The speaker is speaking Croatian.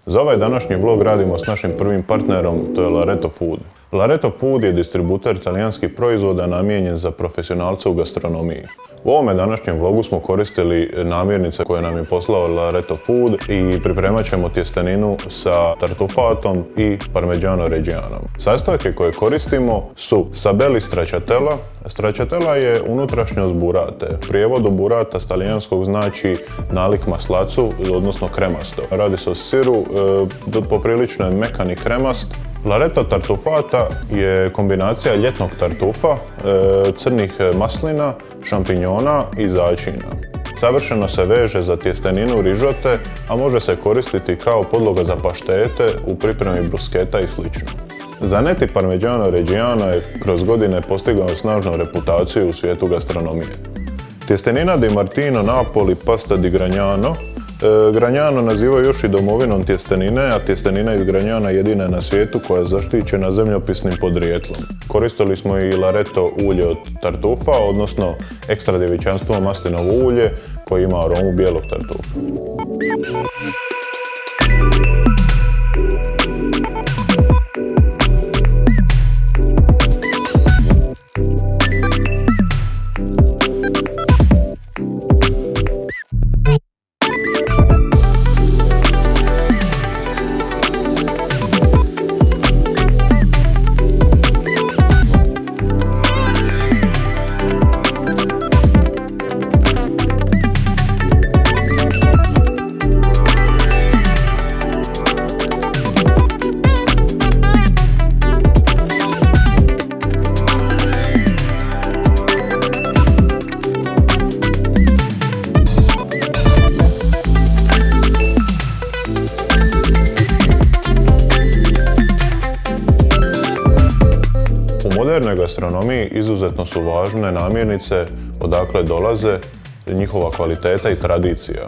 Za ovaj današnji vlog radimo s našim prvim partnerom, to je Lareto Food. Lareto Food je distributer talijanskih proizvoda namijenjen za profesionalce u gastronomiji. U ovome današnjem vlogu smo koristili namirnice koje nam je poslao Lareto Food i pripremat ćemo tjesteninu sa tartufatom i parmigiano reggianom. Sastojke koje koristimo su sabeli stracciatella. Stracciatella je unutrašnjost burate. U prijevodu burata s talijanskog znači nalik maslacu, odnosno kremasto. Radi se o siru, poprilično je mekan i kremast. Lareto tartufata je kombinacija ljetnog tartufa, crnih maslina, šampinjona i začina. Savršeno se veže za tjesteninu rižote, a može se koristiti kao podloga za paštete u pripremi brusketa i sl. Zanetti Parmigiano Reggiano je kroz godine postigao snažnu reputaciju u svijetu gastronomije. Tjestenina di Martino Napoli Pasta di Gragnano. Gragnano nazivaju još i domovinom tjestenine, a tjestenina iz Gragnana jedina je na svijetu koja je zaštićena zemljopisnim podrijetlom. Koristili smo i Lareto ulje od tartufa, odnosno ekstra djevičanstvo maslinovo ulje koje ima aromu bijelog tartufa. U modernoj gastronomiji izuzetno su važne namirnice odakle dolaze, njihova kvaliteta i tradicija.